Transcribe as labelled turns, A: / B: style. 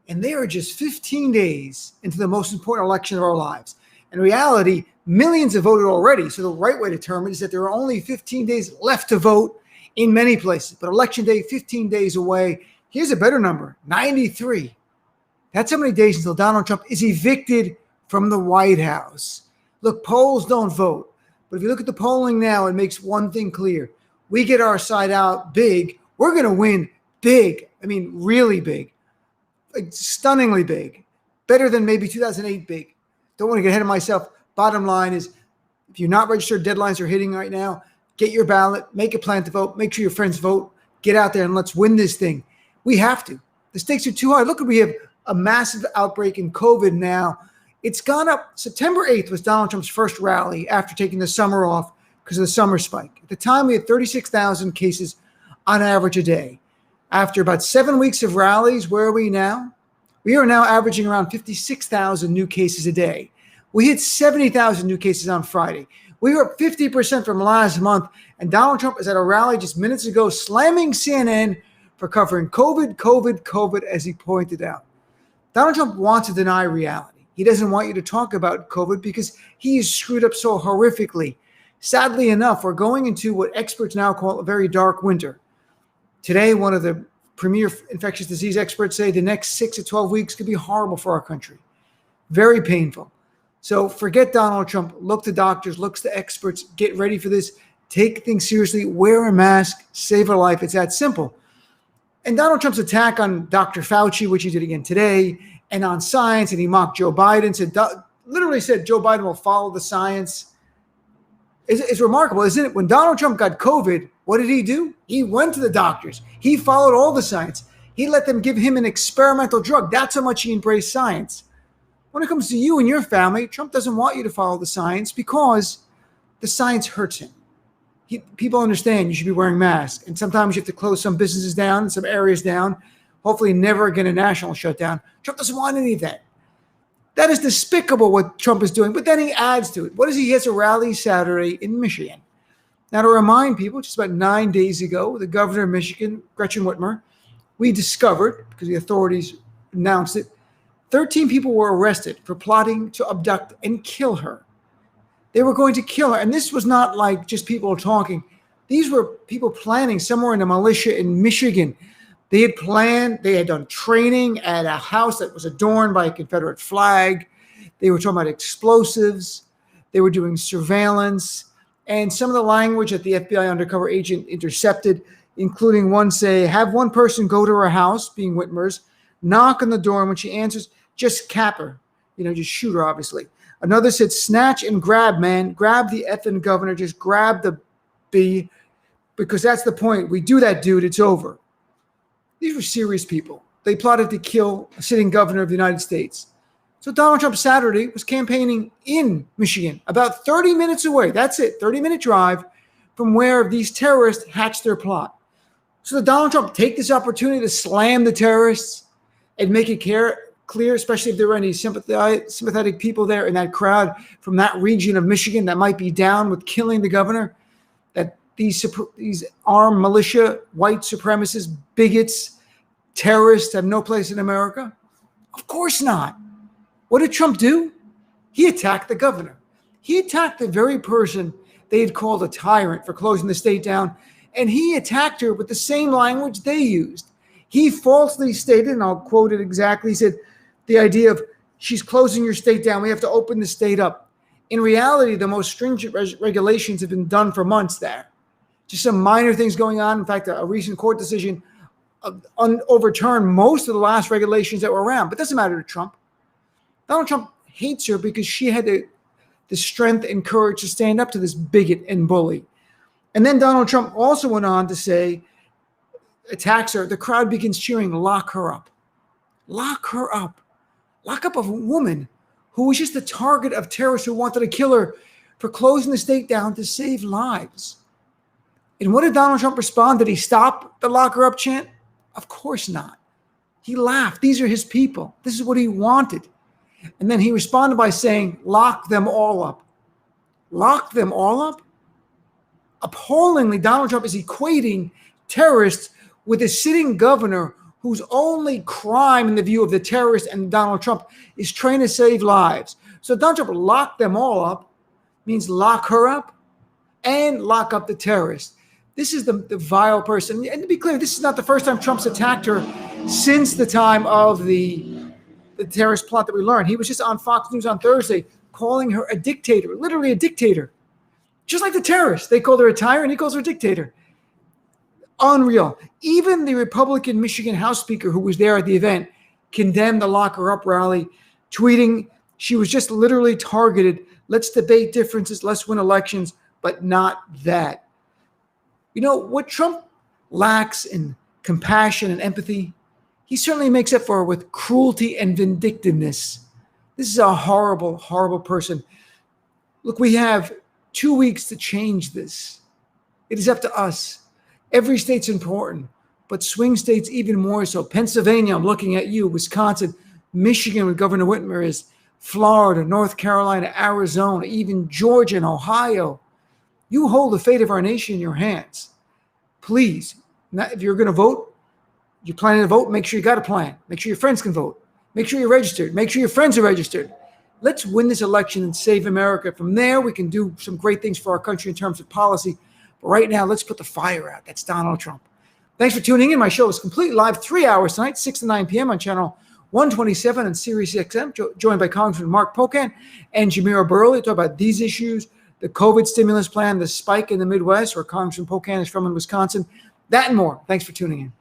A: And they are just 15 days into the most important election of our lives. In reality, millions have voted already. So the right way to term it is that there are only 15 days left to vote in many places. But election day, 15 days away. Here's a better number, 93. That's how many days until Donald Trump is evicted from the White House. Look, polls don't vote. But if you look at the polling now, it makes one thing clear. We get our side out big. We're going to win big. I mean, really big. Like stunningly big. Better than maybe 2008 big. Don't want to get ahead of myself. Bottom line is, if you're not registered, deadlines are hitting right now. Get your ballot. Make a plan to vote. Make sure your friends vote. Get out there and let's win this thing. We have to. The stakes are too high. Look, we have a massive outbreak in COVID now. It's gone up. September 8th was Donald Trump's first rally after taking the summer off because of the summer spike. At the time, we had 36,000 cases on average a day. After about 7 weeks of rallies, where are we now? We are now averaging around 56,000 new cases a day. We hit 70,000 new cases on Friday. We were up 50% from last month, and Donald Trump is at a rally just minutes ago slamming CNN for covering COVID, as he pointed out. Donald Trump wants to deny reality. He doesn't want you to talk about COVID because he is screwed up so horrifically. Sadly enough, we're going into what experts now call a very dark winter. Today, one of the premier infectious disease experts say the next 6 to 12 weeks could be horrible for our country. Very painful. So forget Donald Trump. Look to doctors, look to experts. Get ready for this. Take things seriously. Wear a mask. Save a life. It's that simple. And Donald Trump's attack on Dr. Fauci, which he did again today, and on science, and he mocked Joe Biden, literally said Joe Biden will follow the science. It's remarkable, isn't it? When Donald Trump got COVID, what did he do? He went to the doctors. He followed all the science. He let them give him an experimental drug. That's how much he embraced science. When it comes to you and your family, Trump doesn't want you to follow the science because the science hurts him. People understand you should be wearing masks. And sometimes you have to close some businesses down, some areas down. Hopefully never again a national shutdown. Trump doesn't want any of that. That is despicable what Trump is doing. But then he adds to it. What is he? He has a rally Saturday in Michigan. Now, to remind people, just about 9 days ago, the governor of Michigan, Gov Whitmer, we discovered, because the authorities announced it, 13 people were arrested for plotting to abduct and kill her. They were going to kill her. And this was not like just people talking. These were people planning somewhere in a militia in Michigan. They had planned, they had done training at a house that was adorned by a Confederate flag. They were talking about explosives. They were doing surveillance. And some of the language that the FBI undercover agent intercepted, including one say, have one person go to her house, being Whitmer's, knock on the door, and when she answers, just cap her. Just shoot her, obviously. Another said, snatch and grab, man. Grab the effing governor. Just grab the B, because that's the point. We do that, dude. It's over. These were serious people. They plotted to kill a sitting governor of the United States. So Donald Trump Saturday was campaigning in Michigan, about 30 minutes away. That's it, 30-minute drive from where these terrorists hatched their plot. So did Donald Trump take this opportunity to slam the terrorists and make it clear, especially if there were any sympathetic people there in that crowd from that region of Michigan that might be down with killing the governor, that these armed militia, white supremacists, bigots, terrorists have no place in America? Of course not. What did Trump do? He attacked the governor. He attacked the very person they had called a tyrant for closing the state down, and he attacked her with the same language they used. He falsely stated, and I'll quote it exactly, he said, the idea of she's closing your state down, we have to open the state up. In reality, the most stringent regulations have been done for months there. Just some minor things going on. In fact, a recent court decision overturned most of the last regulations that were around, but it doesn't matter to Trump. Donald Trump hates her because she had the strength and courage to stand up to this bigot and bully. And then Donald Trump also went on to say, attacks her. The crowd begins cheering, lock her up. Lock her up. Lock up a woman who was just the target of terrorists who wanted to kill her for closing the state down to save lives. And what did Donald Trump respond? Did he stop the lock her up chant? Of course not. He laughed. These are his people. This is what he wanted. And then he responded by saying, lock them all up. Lock them all up? Appallingly, Donald Trump is equating terrorists with a sitting governor whose only crime in the view of the terrorists and Donald Trump is trying to save lives. So Donald Trump locked them all up, means lock her up and lock up the terrorists. This is the vile person. And to be clear, this is not the first time Trump's attacked her since the time of the terrorist plot that we learned. He was just on Fox News on Thursday calling her a dictator, literally a dictator. Just like the terrorists. They called her a tyrant, he calls her a dictator. Unreal. Even the Republican Michigan House Speaker who was there at the event condemned the Lock Her Up rally, tweeting she was just literally targeted. Let's debate differences, let's win elections, but not that. You know, what Trump lacks in compassion and empathy, he certainly makes up for with cruelty and vindictiveness. This is a horrible, horrible person. Look, we have 2 weeks to change this. It is up to us. Every state's important, but swing states even more so. Pennsylvania, I'm looking at you. Wisconsin, Michigan with Governor Whitmer is, Florida, North Carolina, Arizona, even Georgia and Ohio. You hold the fate of our nation in your hands. Please, if you're going to vote, you're planning to vote, make sure you got a plan. Make sure your friends can vote. Make sure you're registered. Make sure your friends are registered. Let's win this election and save America. From there, we can do some great things for our country in terms of policy. But right now, let's put the fire out. That's Donald Trump. Thanks for tuning in. My show is completely live 3 hours tonight, 6 to 9 p.m. on channel 127 and Sirius XM, joined by Congressman Mark Pocan and Jamira Burley to talk about these issues, the COVID stimulus plan, the spike in the Midwest, where Congressman Pocan is from in Wisconsin, that and more. Thanks for tuning in.